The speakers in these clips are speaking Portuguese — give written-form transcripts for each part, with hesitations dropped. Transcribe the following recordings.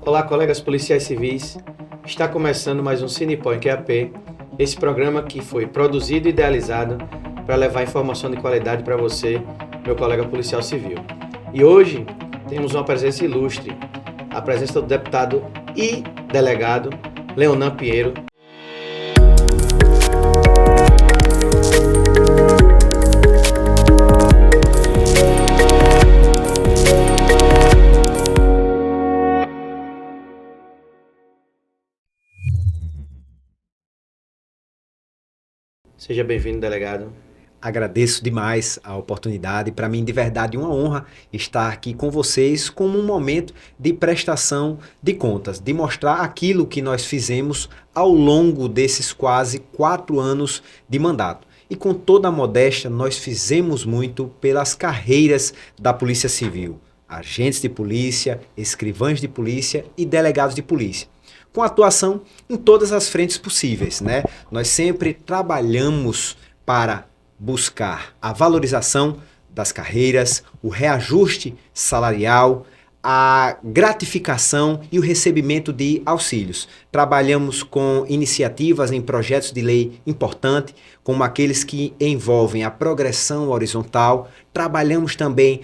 Olá, colegas policiais civis. Está começando mais um CinePoint QAP, esse programa que foi produzido e idealizado para levar informação de qualidade para você, meu colega policial civil. E hoje temos uma presença ilustre, a presença do deputado e delegado Leonan Pinheiro. Seja bem-vindo, delegado. Agradeço demais a oportunidade. Para mim, de verdade, uma honra estar aqui com vocês como um momento de prestação de contas, de mostrar aquilo que nós fizemos ao longo desses quase 4 anos de mandato. E com toda a modéstia, nós fizemos muito pelas carreiras da Polícia Civil, agentes de polícia, escrivães de polícia e delegados de polícia, com atuação em todas as frentes possíveis, né? Nós sempre trabalhamos para buscar a valorização das carreiras, o reajuste salarial, a gratificação e o recebimento de auxílios. Trabalhamos com iniciativas em projetos de lei importantes, como aqueles que envolvem a progressão horizontal. Trabalhamos também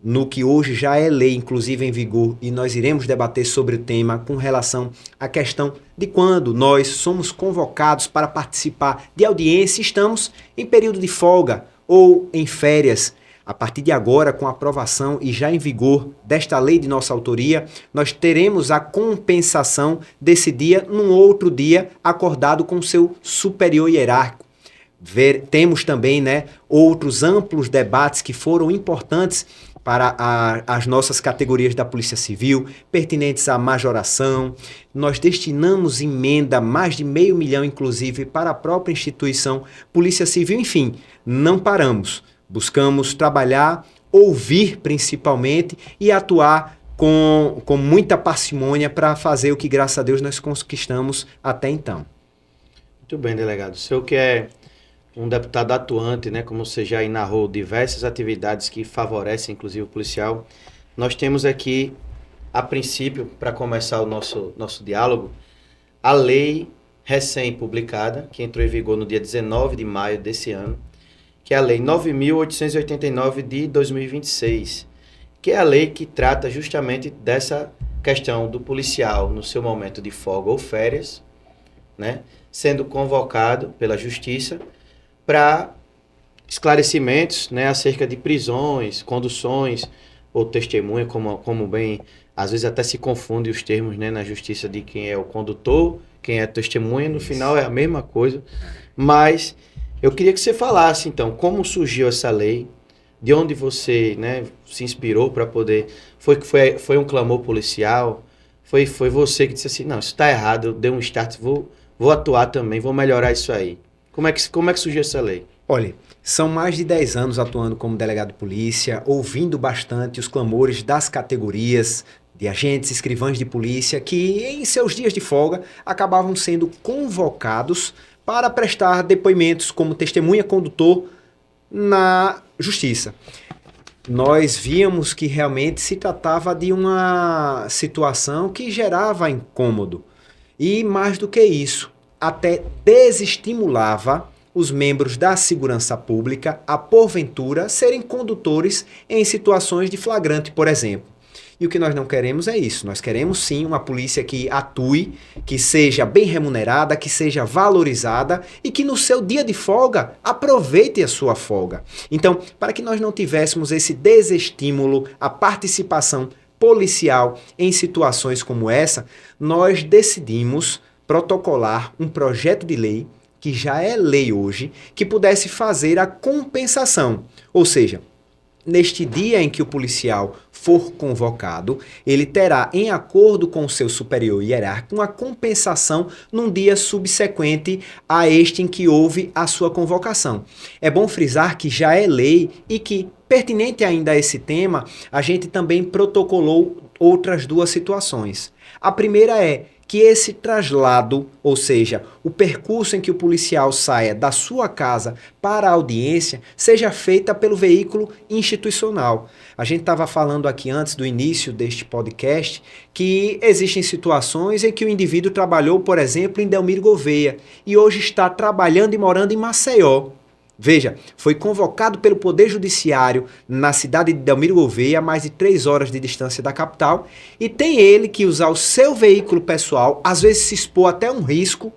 no que hoje já é lei, inclusive em vigor, e nós iremos debater sobre o tema com relação à questão de quando nós somos convocados para participar de audiência, estamos em período de folga ou em férias. A partir de agora, com a aprovação e já em vigor desta lei de nossa autoria, nós teremos a compensação desse dia num outro dia acordado com seu superior hierárquico. Temos também, outros amplos debates que foram importantes para as nossas categorias da Polícia Civil, pertinentes à majoração. Nós destinamos emenda, mais de R$500 mil, inclusive, para a própria instituição Polícia Civil. Enfim, não paramos. Buscamos trabalhar, ouvir principalmente e atuar com muita parcimônia para fazer o que, graças a Deus, nós conquistamos até então. Muito bem, delegado. O senhor que é um deputado atuante, como você já narrou, diversas atividades que favorecem, inclusive, o policial. Nós temos aqui, a princípio, para começar o nosso diálogo, a lei recém-publicada, que entrou em vigor no dia 19 de maio desse ano, que é a Lei 9.889 de 2026, que é a lei que trata justamente dessa questão do policial no seu momento de folga ou férias, sendo convocado pela Justiça para esclarecimentos acerca de prisões, conduções ou testemunha, como bem, às vezes até se confunde os termos na justiça de quem é o condutor, quem é testemunha, no final é a mesma coisa. Mas eu queria que você falasse, então, como surgiu essa lei, de onde você se inspirou para poder... Foi um clamor policial? Foi você que disse assim, não, isso está errado, eu dei um start, vou atuar também, vou melhorar isso aí. Como é que surgiu essa lei? Olha, são mais de 10 anos atuando como delegado de polícia, ouvindo bastante os clamores das categorias de agentes, escrivães de polícia, que em seus dias de folga acabavam sendo convocados para prestar depoimentos como testemunha condutor na justiça. Nós víamos que realmente se tratava de uma situação que gerava incômodo. E mais do que isso, até desestimulava os membros da segurança pública a, porventura, serem condutores em situações de flagrante, por exemplo. E o que nós não queremos é isso. Nós queremos, sim, uma polícia que atue, que seja bem remunerada, que seja valorizada e que no seu dia de folga aproveite a sua folga. Então, para que nós não tivéssemos esse desestímulo à participação policial em situações como essa, nós decidimos protocolar um projeto de lei, que já é lei hoje, que pudesse fazer a compensação. Ou seja, neste dia em que o policial for convocado, ele terá, em acordo com o seu superior hierárquico, uma compensação num dia subsequente a este em que houve a sua convocação. É bom frisar que já é lei e que, pertinente ainda a esse tema, a gente também protocolou outras 2 situações. A primeira é que esse traslado, ou seja, o percurso em que o policial saia da sua casa para a audiência, seja feita pelo veículo institucional. A gente estava falando aqui antes do início deste podcast que existem situações em que o indivíduo trabalhou, por exemplo, em Delmiro Gouveia e hoje está trabalhando e morando em Maceió. Veja, foi convocado pelo Poder Judiciário na cidade de Delmiro Gouveia, a mais de 3 horas de distância da capital, e tem ele que usar o seu veículo pessoal, às vezes se expor até um risco,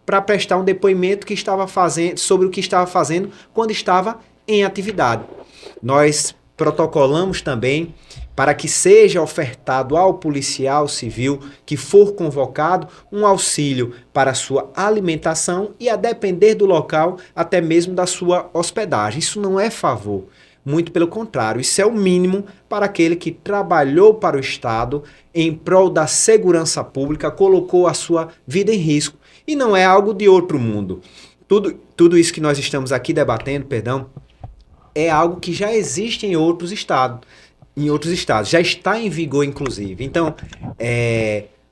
para prestar um depoimento que estava fazendo, sobre o que estava fazendo quando estava em atividade. Nós protocolamos também para que seja ofertado ao policial civil que for convocado um auxílio para sua alimentação e, a depender do local, até mesmo da sua hospedagem. Isso não é favor, muito pelo contrário, isso é o mínimo para aquele que trabalhou para o Estado em prol da segurança pública, colocou a sua vida em risco. E não é algo de outro mundo. Tudo isso que nós estamos aqui debatendo, é algo que já existe em outros estados. Já está em vigor, inclusive. Então,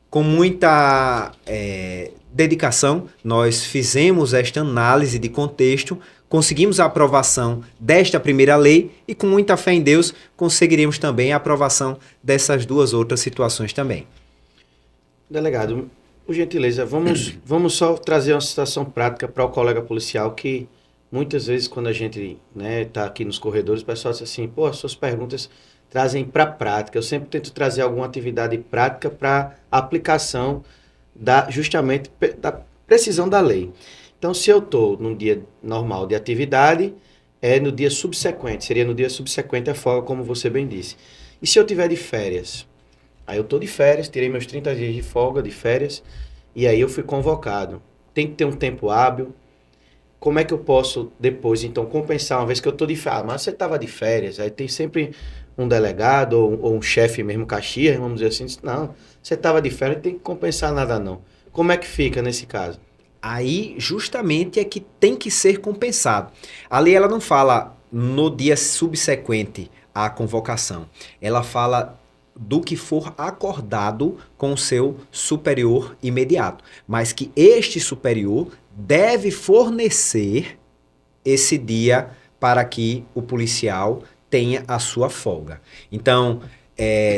com muita dedicação, nós fizemos esta análise de contexto, conseguimos a aprovação desta primeira lei e, com muita fé em Deus, conseguiremos também a aprovação dessas 2 outras situações também. Delegado, por gentileza, vamos só trazer uma situação prática para o colega policial que muitas vezes quando a gente tá aqui nos corredores, o pessoal diz assim, pô, as suas perguntas trazem para a prática. Eu sempre tento trazer alguma atividade prática para aplicação justamente da precisão da lei. Então, se eu estou num dia normal de atividade, no dia subsequente, seria no dia subsequente à folga, como você bem disse. E se eu tiver de férias? Aí eu estou de férias, tirei meus 30 dias de folga, de férias, e aí eu fui convocado. Tem que ter um tempo hábil. Como é que eu posso depois, então, compensar, uma vez que eu estou de férias? Mas você estava de férias, aí tem sempre um delegado ou um chefe mesmo, caxias, vamos dizer assim, diz, não, você estava de férias, não tem que compensar nada não. Como é que fica nesse caso? Aí, justamente, é que tem que ser compensado. A lei, ela não fala no dia subsequente à convocação. Ela fala do que for acordado com o seu superior imediato. Mas que este superior deve fornecer esse dia para que o policial tenha a sua folga. Então,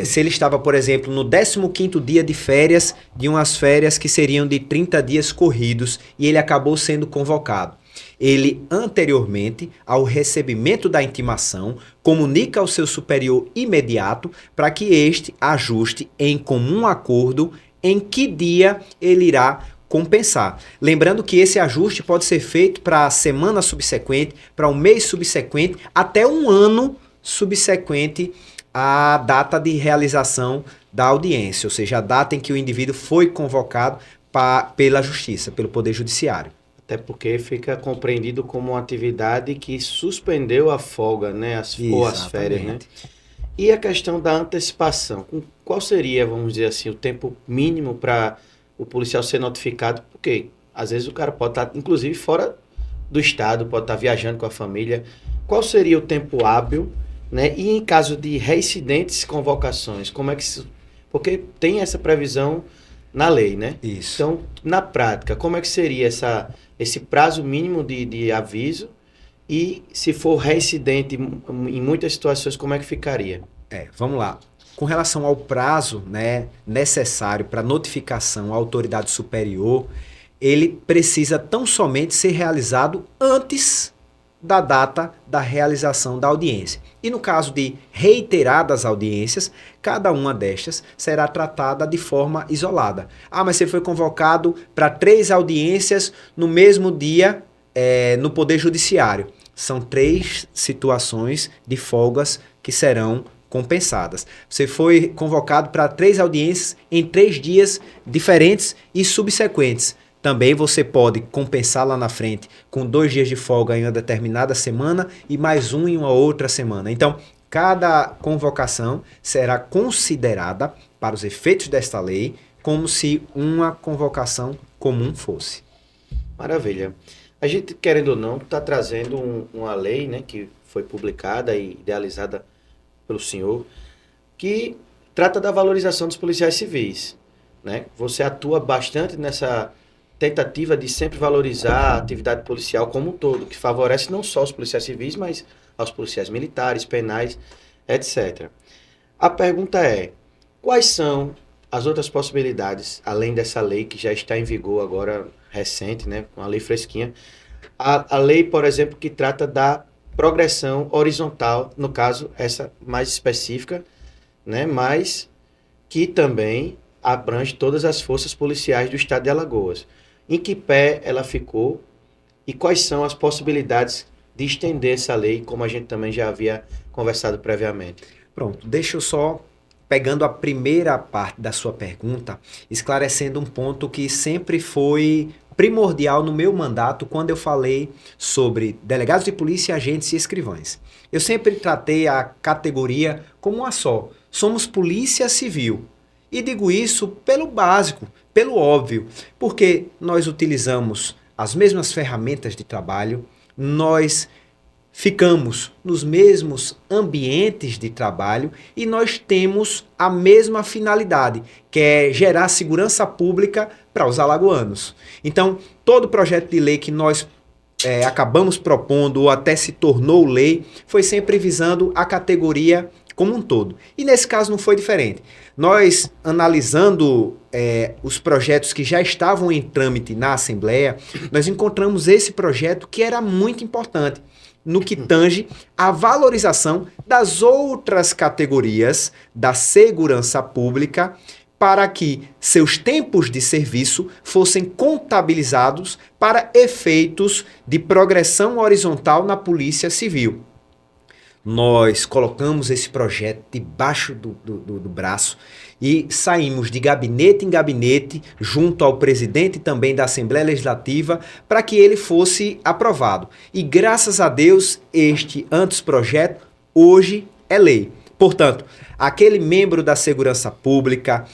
se ele estava, por exemplo, no 15º dia de férias, de umas férias que seriam de 30 dias corridos, e ele acabou sendo convocado. Ele, anteriormente ao recebimento da intimação, comunica ao seu superior imediato para que este ajuste em comum acordo em que dia ele irá compensar. Lembrando que esse ajuste pode ser feito para a semana subsequente, para um mês subsequente, até um ano subsequente à data de realização da audiência, ou seja, a data em que o indivíduo foi convocado pela Justiça, pelo Poder Judiciário. Até porque fica compreendido como uma atividade que suspendeu a folga, né? Ou as férias, né? E a questão da antecipação. Qual seria, vamos dizer assim, o tempo mínimo para o policial ser notificado? Porque às vezes o cara pode estar, inclusive, fora do estado, pode estar viajando com a família. Qual seria o tempo hábil, né? E em caso de reincidentes convocações, como é que se... Porque tem essa previsão na lei, né? Isso. Então, na prática, como é que seria esse prazo mínimo de aviso? E se for reincidente em muitas situações, como é que ficaria? Vamos lá. Com relação ao prazo, né, necessário para notificação à autoridade superior, ele precisa tão somente ser realizado antes da data da realização da audiência. E no caso de reiteradas audiências, cada uma destas será tratada de forma isolada. Ah, mas você foi convocado para 3 audiências no mesmo dia no Poder Judiciário. São 3 situações de folgas que serão compensadas. Você foi convocado para 3 audiências em 3 dias diferentes e subsequentes. Também você pode compensar lá na frente com 2 dias de folga em uma determinada semana e mais um em uma outra semana. Então, cada convocação será considerada, para os efeitos desta lei, como se uma convocação comum fosse. Maravilha. A gente, querendo ou não, está trazendo uma lei, né, que foi publicada e idealizada pelo senhor, que trata da valorização dos policiais civis. né? Você atua bastante nessa tentativa de sempre valorizar a atividade policial como um todo, que favorece não só os policiais civis, mas aos policiais militares, penais, etc. A pergunta é, quais são as outras possibilidades, além dessa lei que já está em vigor agora, recente, né, uma lei fresquinha, a lei, por exemplo, que trata da progressão horizontal, no caso, essa mais específica, né, mas que também abrange todas as forças policiais do estado de Alagoas. Em que pé ela ficou e quais são as possibilidades de estender essa lei, como a gente também já havia conversado previamente? Pronto, deixa eu só, pegando a primeira parte da sua pergunta, esclarecendo um ponto que sempre foi primordial no meu mandato quando eu falei sobre delegados de polícia, agentes e escrivães. Eu sempre tratei a categoria como uma só. Somos polícia civil. E digo isso pelo básico, pelo óbvio, porque nós utilizamos as mesmas ferramentas de trabalho, nós ficamos nos mesmos ambientes de trabalho e nós temos a mesma finalidade, que é gerar segurança pública para os alagoanos. Então, todo projeto de lei que nós acabamos propondo ou até se tornou lei foi sempre visando a categoria como um todo. E nesse caso não foi diferente. Nós, analisando os projetos que já estavam em trâmite na Assembleia, nós encontramos esse projeto que era muito importante no que tange à valorização das outras categorias da segurança pública para que seus tempos de serviço fossem contabilizados para efeitos de progressão horizontal na Polícia Civil. Nós colocamos esse projeto debaixo do braço e saímos de gabinete em gabinete, junto ao presidente também da Assembleia Legislativa, para que ele fosse aprovado. E graças a Deus, este anteprojeto hoje é lei. Portanto, aquele membro da segurança pública,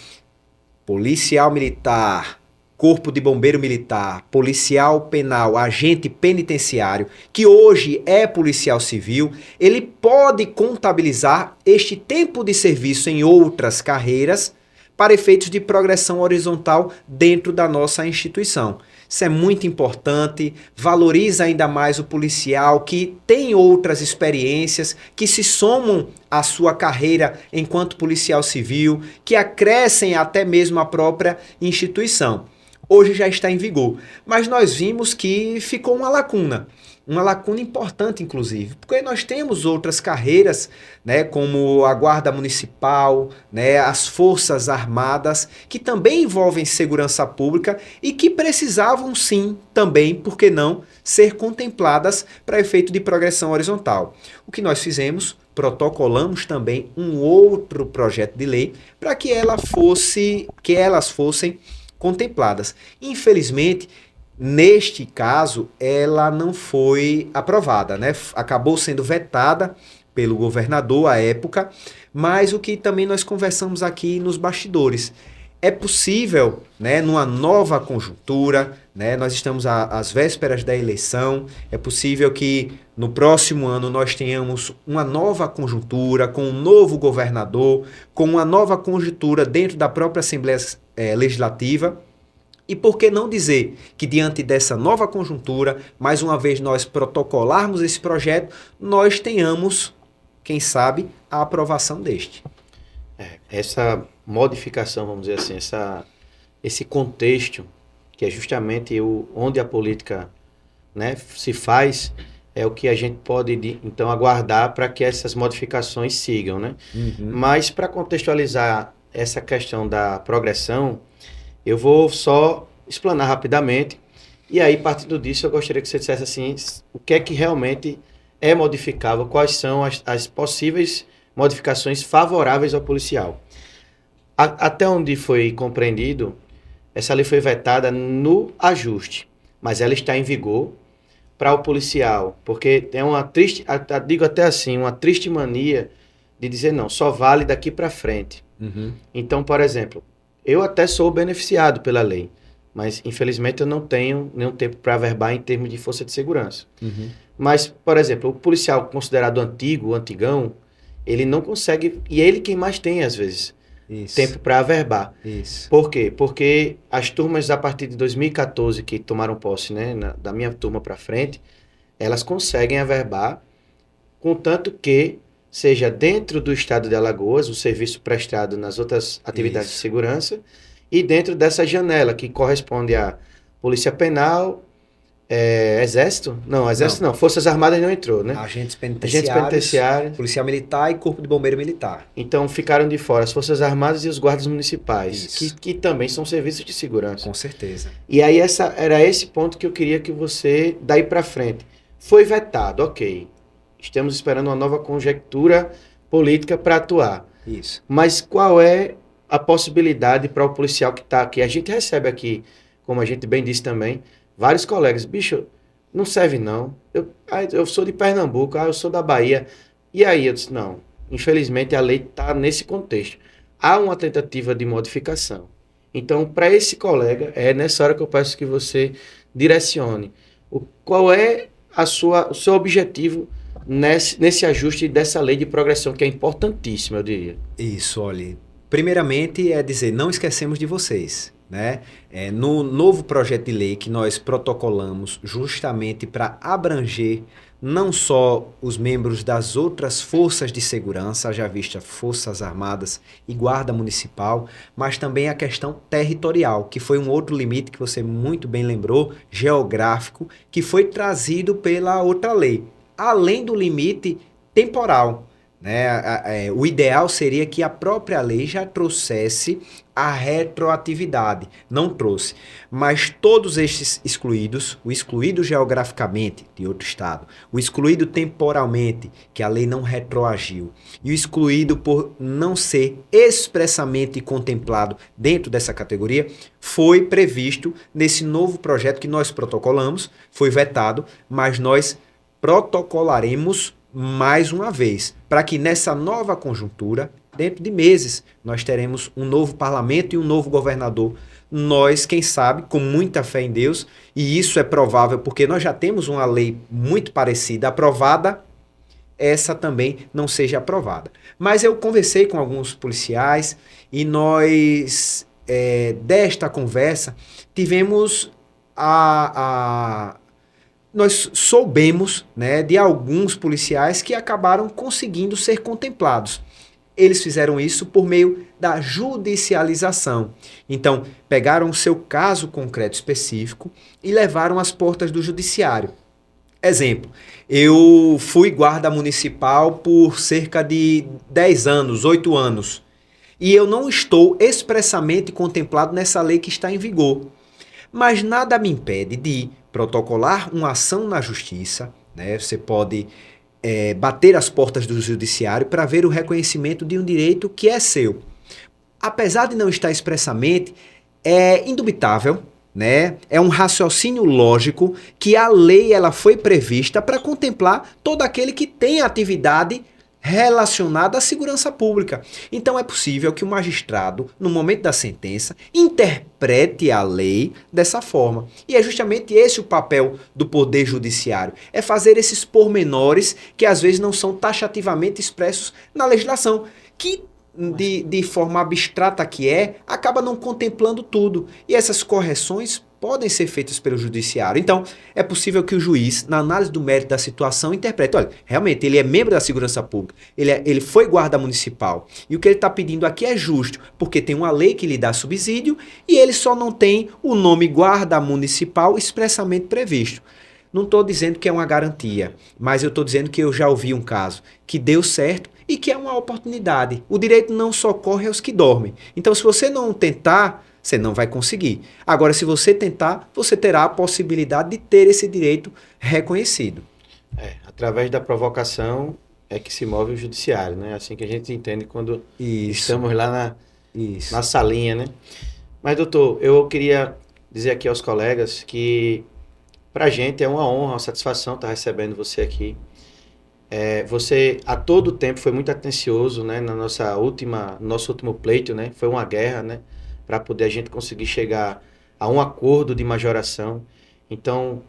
policial militar, Corpo de Bombeiro Militar, policial penal, agente penitenciário, que hoje é policial civil, ele pode contabilizar este tempo de serviço em outras carreiras para efeitos de progressão horizontal dentro da nossa instituição. Isso é muito importante, valoriza ainda mais o policial que tem outras experiências, que se somam à sua carreira enquanto policial civil, que acrescem até mesmo a própria instituição. Hoje já está em vigor, mas nós vimos que ficou uma lacuna importante, inclusive, porque nós temos outras carreiras, né, como a Guarda Municipal, né, as Forças Armadas, que também envolvem segurança pública e que precisavam sim, também, por que não, ser contempladas para efeito de progressão horizontal. O que nós fizemos? Protocolamos também um outro projeto de lei para que elas fossem contempladas. Infelizmente, neste caso, ela não foi aprovada, né? Acabou sendo vetada pelo governador à época, mas o que também nós conversamos aqui nos bastidores. É possível, né, numa nova conjuntura, né, nós estamos às vésperas da eleição, é possível que no próximo ano nós tenhamos uma nova conjuntura, com um novo governador, com uma nova conjuntura dentro da própria Assembleia Legislativa. E por que não dizer que diante dessa nova conjuntura, mais uma vez nós protocolarmos esse projeto, nós tenhamos, quem sabe, a aprovação deste. Essa modificação, vamos dizer assim, esse contexto, que é justamente onde a política, né, se faz, é o que a gente pode, então, aguardar para que essas modificações sigam, né? Uhum. Mas, para contextualizar essa questão da progressão, eu vou só explanar rapidamente, e aí, partindo disso, eu gostaria que você dissesse assim, o que é que realmente é modificável, quais são as possíveis modificações favoráveis ao policial. Até onde foi compreendido, essa lei foi vetada no ajuste, mas ela está em vigor para o policial, porque tem uma triste, digo até assim, uma triste mania de dizer não, só vale daqui para frente. Uhum. Então, por exemplo, eu até sou beneficiado pela lei, mas infelizmente eu não tenho nenhum tempo para averbar em termos de força de segurança. Uhum. Mas, por exemplo, o policial considerado antigo, antigão, ele não consegue, e é ele quem mais tem às vezes, Isso, tempo para averbar. isso, Por quê? Porque as turmas a partir de 2014 que tomaram posse, né, da minha turma para frente, elas conseguem averbar, contanto que seja dentro do estado de Alagoas, o serviço prestado nas outras atividades de isso. segurança, e dentro dessa janela que corresponde à Polícia Penal, Exército? Não, Exército Não, não, Forças Armadas não entrou, né? agentes Agentes penitenciários, penitenciários. policial militar e corpo de bombeiro militar. Então ficaram de fora as Forças Armadas e os guardas municipais, Isso, que também são serviços de segurança. com certeza. E aí era esse ponto que eu queria que você, daí para frente, foi vetado, ok. Estamos esperando uma nova conjectura política para atuar. Isso. Mas qual é a possibilidade para o policial que está aqui? A gente recebe aqui, como a gente bem disse também, vários colegas. Bicho, não serve não. Eu sou de Pernambuco, eu sou da Bahia. E aí eu disse, não. Infelizmente a lei está nesse contexto. Há uma tentativa de modificação. Então, para esse colega, é nessa hora que eu peço que você direcione. Qual é o seu objetivo nesse ajuste dessa lei de progressão, que é importantíssima, eu diria. Isso, olha. Primeiramente é dizer, não esquecemos de vocês, né? No novo projeto de lei que nós protocolamos justamente para abranger não só os membros das outras forças de segurança, já vista Forças Armadas e Guarda Municipal, mas também a questão territorial, que foi um outro limite que você muito bem lembrou, geográfico, que foi trazido pela outra lei, além do limite temporal. Né? O ideal seria que a própria lei já trouxesse a retroatividade. Não trouxe. Mas todos estes excluídos, o excluído geograficamente de outro estado, o excluído temporalmente, que a lei não retroagiu, e o excluído por não ser expressamente contemplado dentro dessa categoria, foi previsto nesse novo projeto que nós protocolamos, foi vetado, mas nós protocolaremos mais uma vez, para que nessa nova conjuntura, dentro de meses, nós teremos um novo parlamento e um novo governador. Nós, quem sabe, com muita fé em Deus, e isso é provável porque nós já temos uma lei muito parecida aprovada, essa também não seja aprovada. Mas eu conversei com alguns policiais e nós, desta conversa, tivemos nós soubemos, né, de alguns policiais que acabaram conseguindo ser contemplados. Eles fizeram isso por meio da judicialização. Então, pegaram o seu caso concreto específico e levaram às portas do judiciário. Exemplo, eu fui guarda municipal por cerca de 10 anos, 8 anos, e eu não estou expressamente contemplado nessa lei que está em vigor. Mas nada me impede de protocolar uma ação na justiça, né? Você pode bater as portas do judiciário para ver o reconhecimento de um direito que é seu. Apesar de não estar expressamente, é indubitável, né? É um raciocínio lógico que a lei ela foi prevista para contemplar todo aquele que tem atividade relacionada à segurança pública. Então é possível que o magistrado, no momento da sentença, interprete a lei dessa forma. E é justamente esse o papel do Poder Judiciário, é fazer esses pormenores que às vezes não são taxativamente expressos na legislação, que de forma abstrata que acaba não contemplando tudo. E essas correções podem ser feitas pelo judiciário. Então, é possível que o juiz, na análise do mérito da situação, interprete, olha, realmente ele é membro da segurança pública, ele foi guarda municipal, e o que ele está pedindo aqui é justo, porque tem uma lei que lhe dá subsídio, e ele só não tem o nome guarda municipal expressamente previsto. Não estou dizendo que é uma garantia, mas eu estou dizendo que eu já ouvi um caso que deu certo e que é uma oportunidade. O direito não socorre aos que dormem. Então, se você não tentar, você não vai conseguir. Agora, se você tentar, você terá a possibilidade de ter esse direito reconhecido. Através da provocação é que se move o judiciário, né? Assim que a gente entende quando estamos lá na salinha, né? Mas, doutor, eu queria dizer aqui aos colegas que para a gente é uma honra, uma satisfação estar recebendo você aqui. Você, a todo tempo, foi muito atencioso, né? Nosso último pleito, né? Foi uma guerra, né? Para poder a gente conseguir chegar a um acordo de majoração. Então,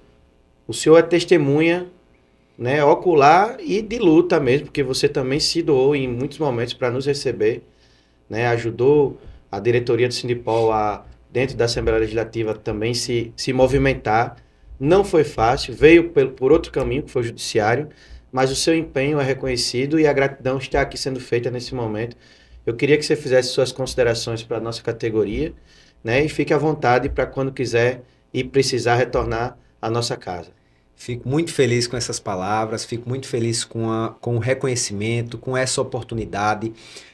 o senhor é testemunha, né, ocular e de luta mesmo, porque você também se doou em muitos momentos para nos receber, né? Ajudou a diretoria do Sindipol a, dentro da Assembleia Legislativa, também se movimentar. Não foi fácil, veio por outro caminho, que foi o judiciário, mas o seu empenho é reconhecido e a gratidão está aqui sendo feita nesse momento. Eu queria que você fizesse suas considerações para a nossa categoria, né? E fique à vontade para quando quiser e precisar retornar à nossa casa. Fico muito feliz com essas palavras, fico muito feliz com o reconhecimento, com essa oportunidade.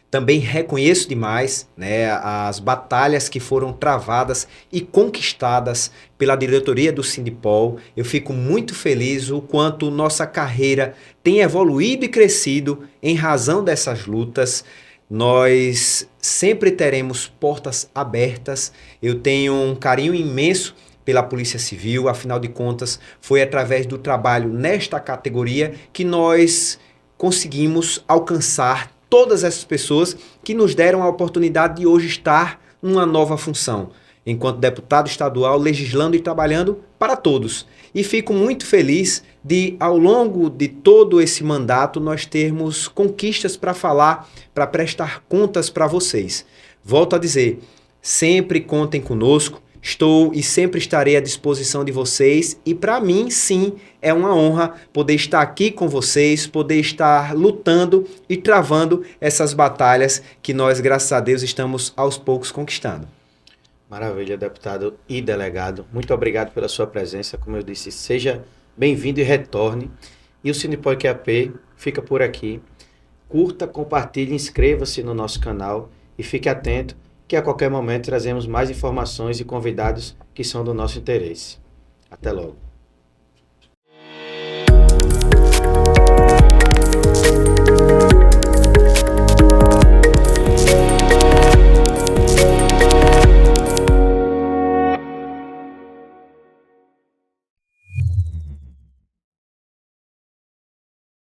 Também reconheço demais, né, as batalhas que foram travadas e conquistadas pela diretoria do Sindipol. Eu fico muito feliz o quanto nossa carreira tem evoluído e crescido em razão dessas lutas. Nós sempre teremos portas abertas. Eu tenho um carinho imenso pela Polícia Civil, afinal de contas, foi através do trabalho nesta categoria que nós conseguimos alcançar todas essas pessoas que nos deram a oportunidade de hoje estar numa nova função, enquanto deputado estadual, legislando e trabalhando para todos. E fico muito feliz de, ao longo de todo esse mandato, nós termos conquistas para falar, para prestar contas para vocês. Volto a dizer, sempre contem conosco. Estou e sempre estarei à disposição de vocês e para mim, sim, é uma honra poder estar aqui com vocês, poder estar lutando e travando essas batalhas que nós, graças a Deus, estamos aos poucos conquistando. Maravilha, deputado e delegado. Muito obrigado pela sua presença. Como eu disse, seja bem-vindo e retorne. E o Sindipol QAP fica por aqui. Curta, compartilhe, inscreva-se no nosso canal e fique atento que a qualquer momento trazemos mais informações e convidados que são do nosso interesse. Até logo.